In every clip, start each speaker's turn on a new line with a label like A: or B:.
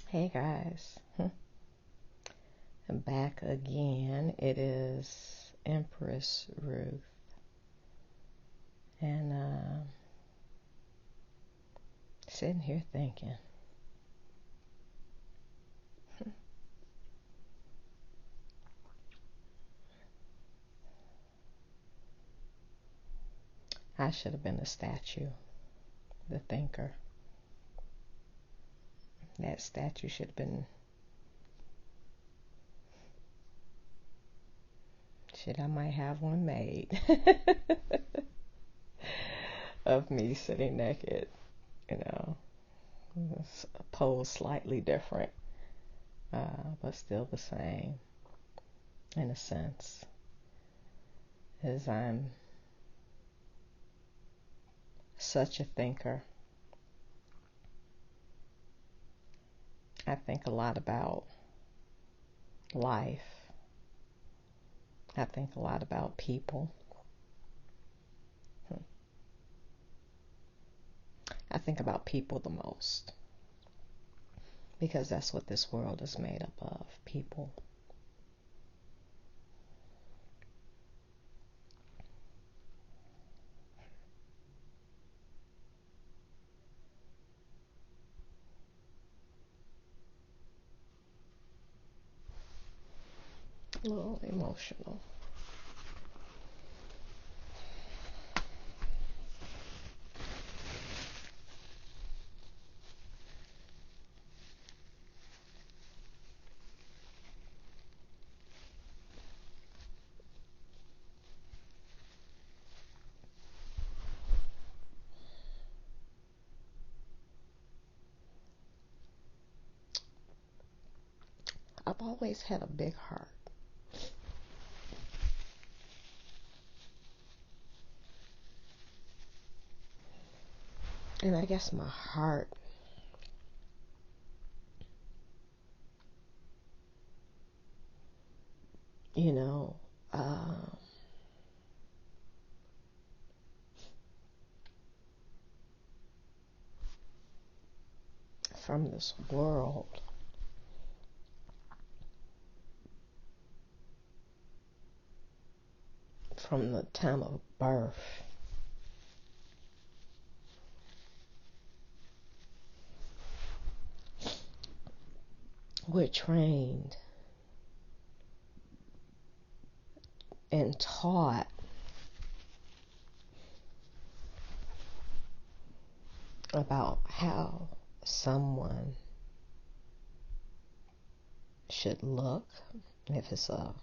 A: Hey guys, I'm back again. It is Empress Ruth, and sitting here thinking, I should have been a statue, the thinker. That statue should have been. Shit, I might have one made of me sitting naked, you know, pose slightly different, but still the same in a sense, as I'm such a thinker. I think a lot about life. I think a lot about people. I think about people the most because that's what this world is made up of, people. A little emotional. I've always had a big heart. And I guess my heart, you know, from this world, from the time of birth, we're trained and taught about how someone should look. If it's a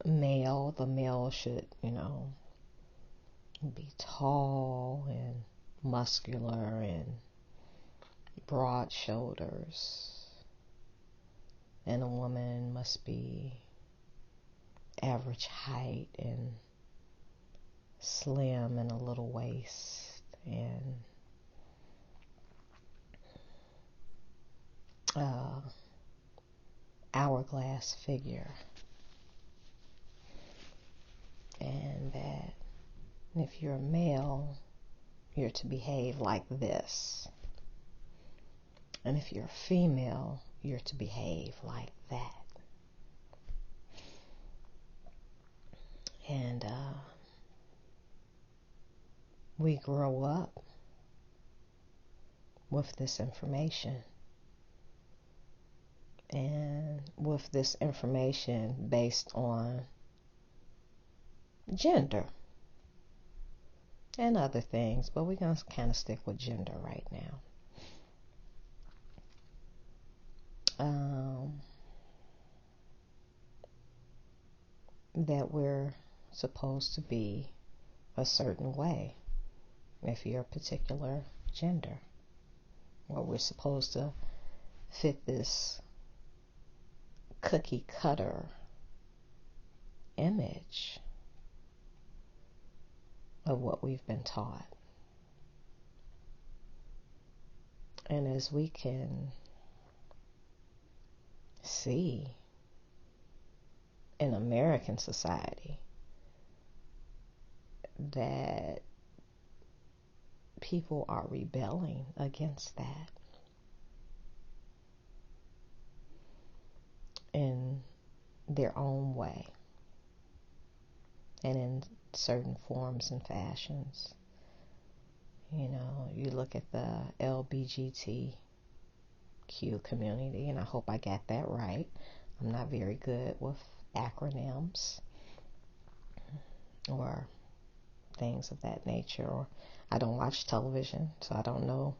A: male, the male should, be tall and muscular and broad shoulders. And a woman must be average height and slim and a little waist and hourglass figure. And that if you're a male, you're to behave like this. And if you're a female, you're to behave like that. And we grow up with this information. And with this information based on gender and other things, but we're going to kind of stick with gender right now. That we're supposed to be a certain way if you're a particular gender, or we're supposed to fit this cookie cutter image of what we've been taught. And as we can see in American society, that people are rebelling against that. in their own way and in certain forms and fashions. You know, you look at the LBGTQ community, and I hope I got that right. I'm not very good with acronyms or things of that nature, or I don't watch television, so I don't know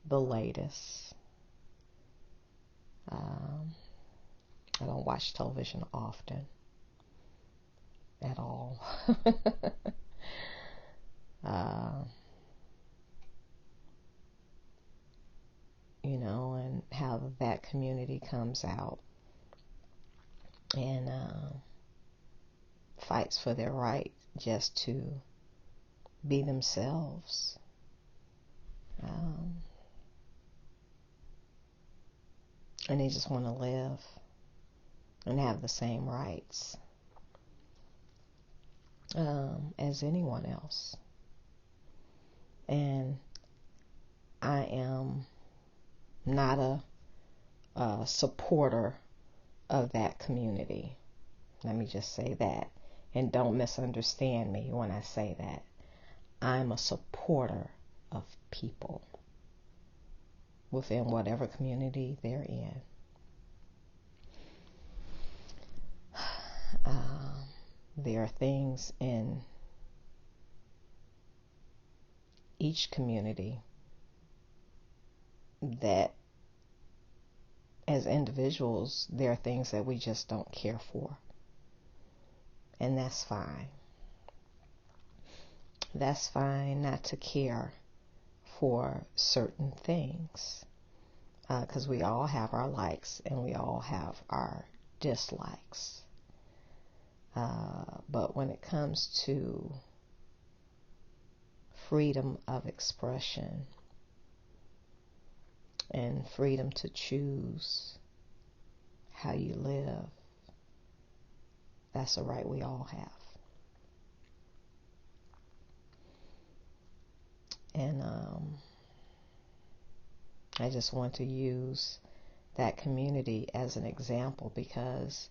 A: the latest. I don't watch television often at all. You know, and how that community comes out and fights for their right just to be themselves. And they just want to live and have the same rights as anyone else. And I am not a supporter of that community. Let me just say that. And don't misunderstand me when I say that. I'm a supporter of people within whatever community they're in. There are things in each community that, as individuals, there are things that we just don't care for. And that's fine. That's fine not to care for certain things, because we all have our likes and we all have our dislikes. But when it comes to freedom of expression and freedom to choose how you live, that's a right we all have. And I just want to use that community as an example because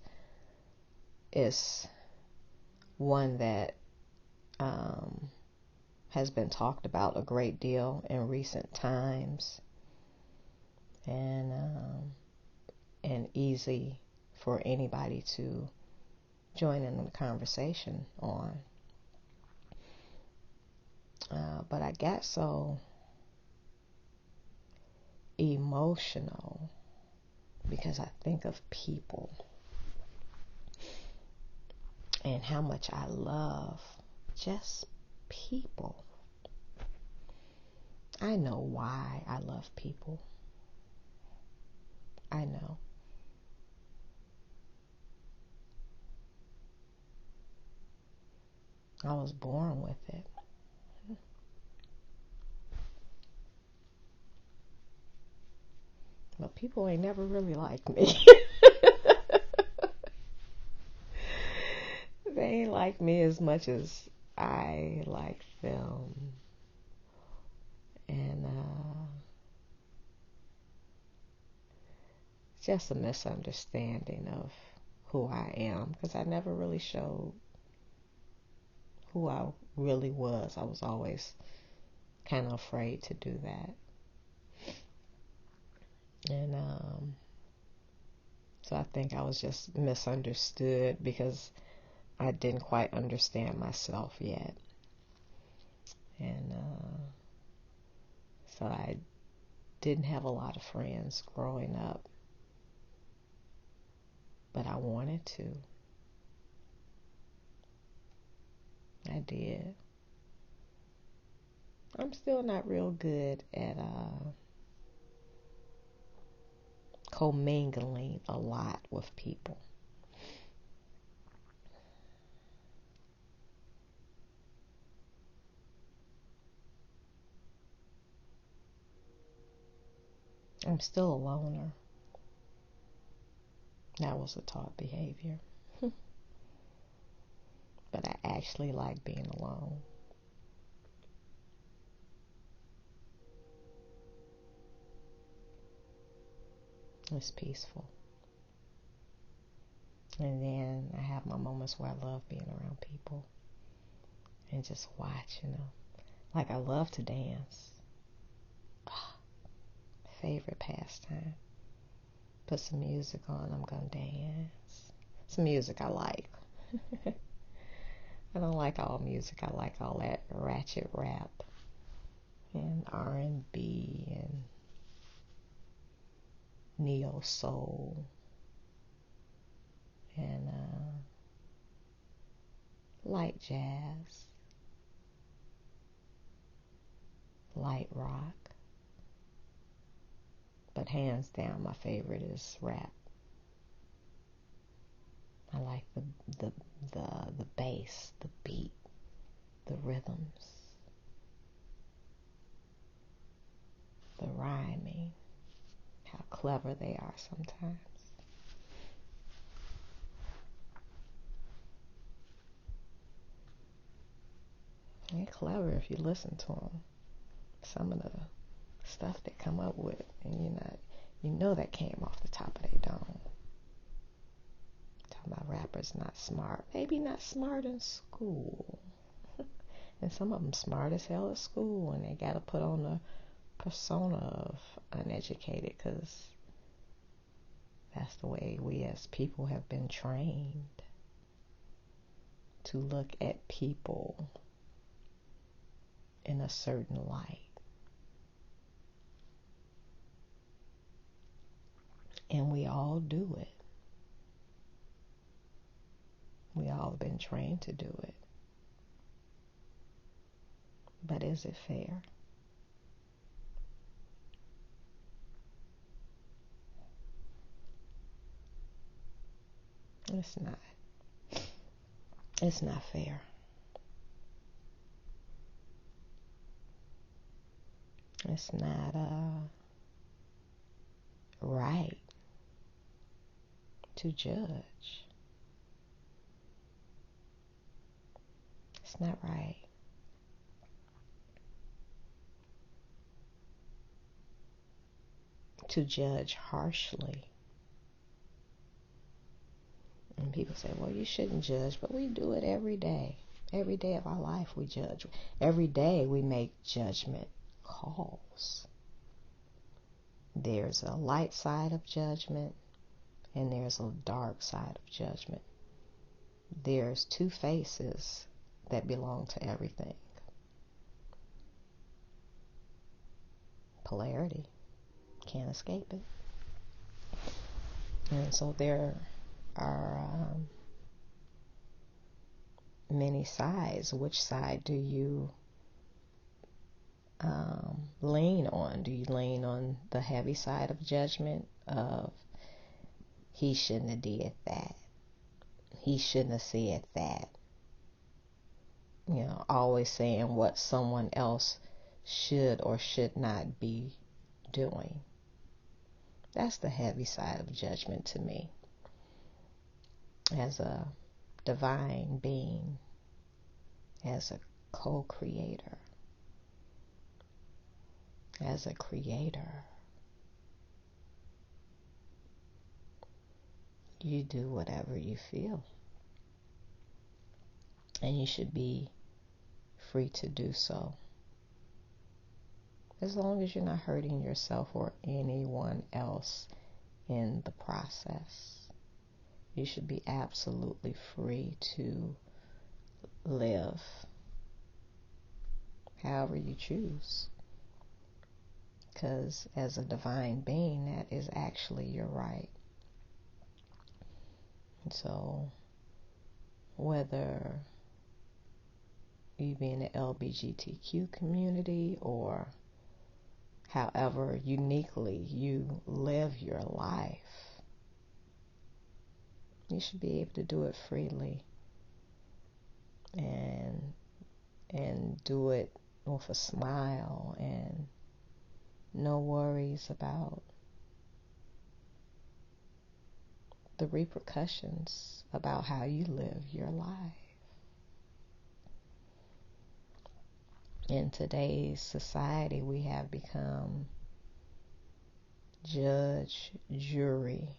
A: it's one that has been talked about a great deal in recent times, and easy for anybody to join in the conversation on. But I got so emotional because I think of people and how much I love just people. I know why I love people. I know. I was born with it. But people ain't never really liked me. They ain't like me as much as I like them. And just a misunderstanding of who I am, because I never really showed who I really was. I was always kind of afraid to do that. And so I think I was just misunderstood because I didn't quite understand myself yet. And so I didn't have a lot of friends growing up, but I wanted to. I did. I'm still not real good at commingling a lot with people. I'm still a loner. That was a taught behavior. But I actually like being alone. It's peaceful. And then I have my moments where I love being around people and just watch, Like I love to dance. Favorite pastime. Put some music on, I'm gonna dance. Some music I like. I don't like all music. I like all that ratchet rap and R&B and neo soul and light jazz, light rock. But hands down, my favorite is rap. I like the bass, the beat, the rhythms, the rhyming, how clever they are sometimes. They're clever if you listen to them. Some of the stuff they come up with, and you know that came off the top of their dome. Talking about rappers not smart. Maybe not smart in school. And some of them smart as hell at school, and they got to put on the persona of uneducated because that's the way we as people have been trained to look at people in a certain light. And we all do it. We all have been trained to do it. But is it fair? It's not. It's not fair. It's not right to judge. It's not right. To judge harshly. And people say, well, you shouldn't judge, but we do it every day. Every day of our life we judge. Every day we make judgment calls. There's a light side of judgment and there's a dark side of judgment. There's two faces that belong to everything. Polarity. Can't escape it. And so there are many sides. Which side do you lean on? Do you lean on the heavy side of judgment of he shouldn't have did that, he shouldn't have said that, always saying what someone else should or should not be doing? That's the heavy side of judgment to me. As a divine being, as a co-creator, as a creator, you do whatever you feel. And you should be free to do so. As long as you're not hurting yourself or anyone else in the process. You should be absolutely free to live however you choose. Because as a divine being, that is actually your right. And so, whether you be in the LGBTQ community or however uniquely you live your life, you should be able to do it freely and do it with a smile and no worries about the repercussions about how you live your life. In today's society, we have become judge, jury,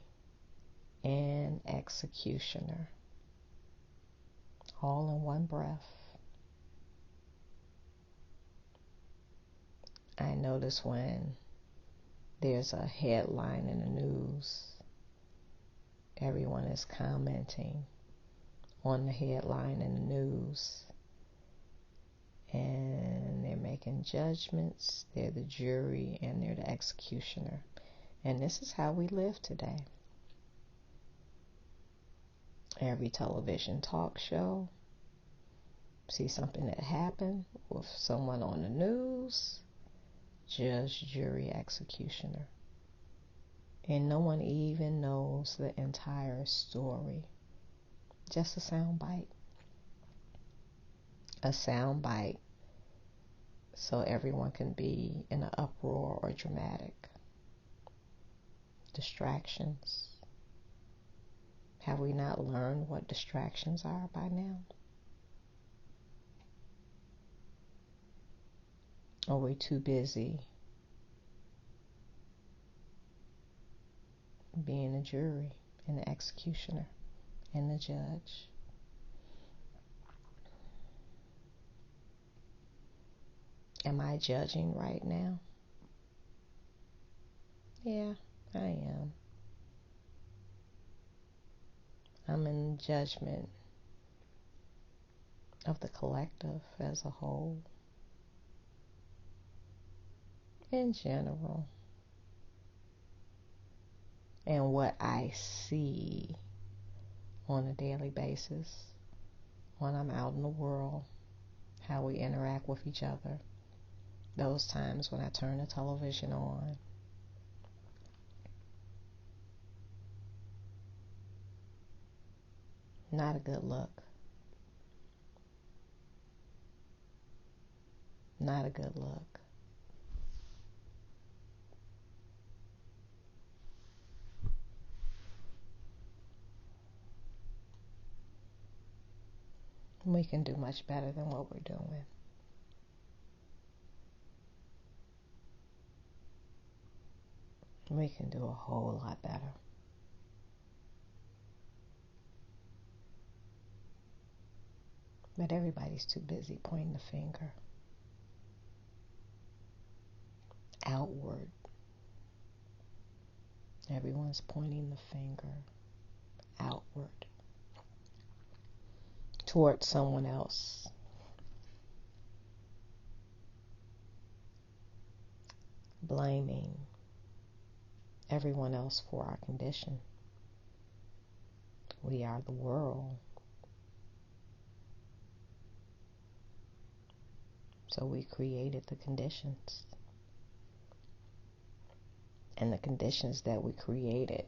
A: and executioner, all in one breath. I notice when there's a headline in the news, everyone is commenting on the headline in the news, and they're making judgments. They're the jury and they're the executioner. And this is how we live today. Every television talk show, see something that happened with someone on the news, judge, jury, executioner. And no one even knows the entire story. Just a sound bite. A sound bite so everyone can be in an uproar or dramatic. Distractions. Have we not learned what distractions are by now? Are we too busy being a jury and the executioner and the judge? Am I judging right now? Yeah, I am. I'm in judgment of the collective as a whole. In general. And what I see on a daily basis when I'm out in the world, how we interact with each other, those times when I turn the television on. Not a good look. Not a good look. We can do much better than what we're doing. We can do a whole lot better. But everybody's too busy pointing the finger outward. Everyone's pointing the finger outward towards someone else. Blaming everyone else for our condition. We are the world. So we created the conditions. And the conditions that we created,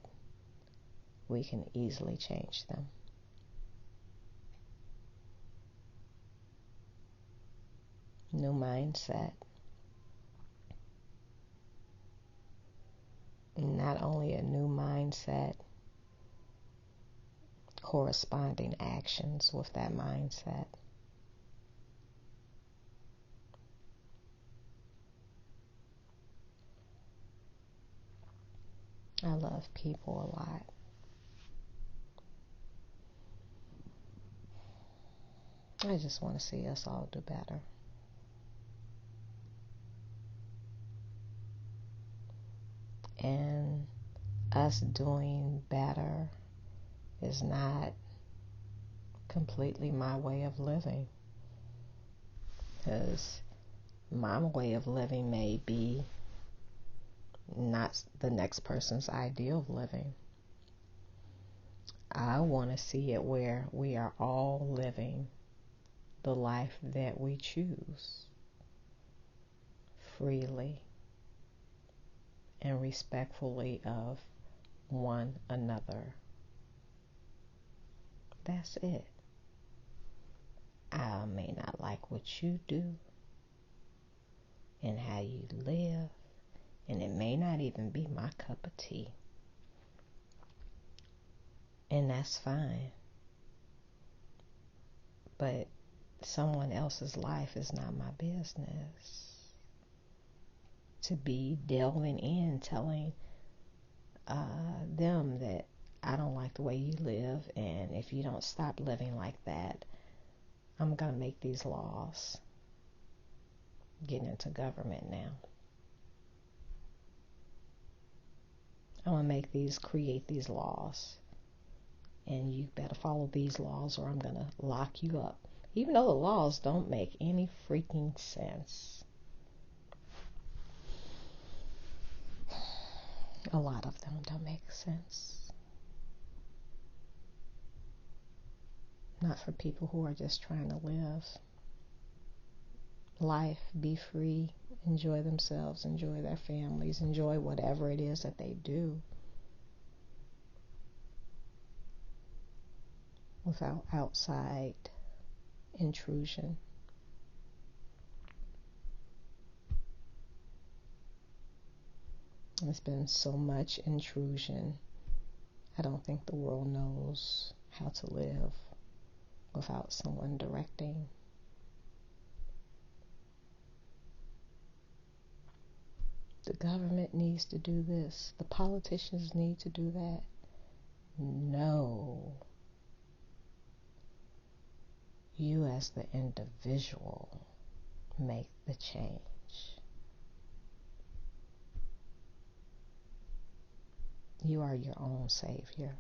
A: we can easily change them. New mindset. Not only a new mindset, corresponding actions with that mindset. I love people a lot. I just want to see us all do better. And us doing better is not completely my way of living. Because my way of living may be not the next person's ideal of living. I want to see it where we are all living the life that we choose freely and respectfully of one another. That's it. I may not like what you do and how you live, and it may not even be my cup of tea. And that's fine. But someone else's life is not my business. To be delving in, telling them that I don't like the way you live, and if you don't stop living like that, I'm going to make these laws. Getting into government now. I'm going to create these laws, and you better follow these laws or I'm going to lock you up. Even though the laws don't make any freaking sense. A lot of them don't make sense. Not for people who are just trying to live life, be free, enjoy themselves, enjoy their families, enjoy whatever it is that they do without outside intrusion. There's been so much intrusion. I don't think the world knows how to live without someone directing. The government needs to do this. The politicians need to do that. No. You as the individual make the change. You are your own savior.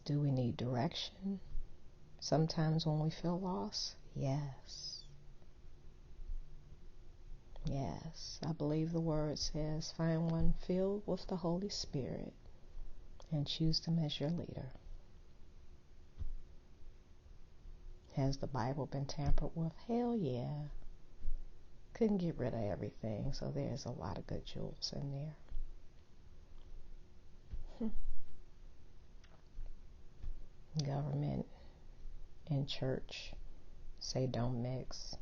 A: Do we need direction? Sometimes when we feel lost? Yes. Yes. I believe the word says, find one filled with the Holy Spirit and choose them as your leader. Has the Bible been tampered with? Hell yeah. Couldn't get rid of everything, so there's a lot of good jewels in there. Government and church say don't mix.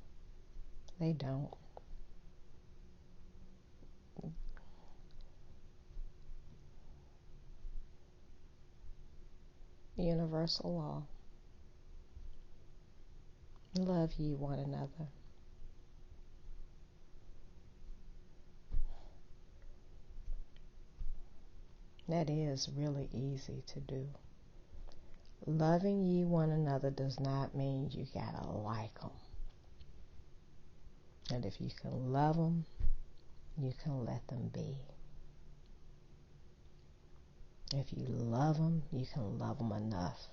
A: They don't. Universal law. Love ye one another. That is really easy to do. Loving ye one another does not mean you gotta like them. And if you can love them, you can let them be. If you love them, you can love them enough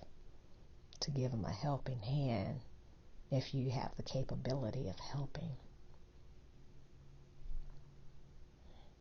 A: to give them a helping hand if you have the capability of helping.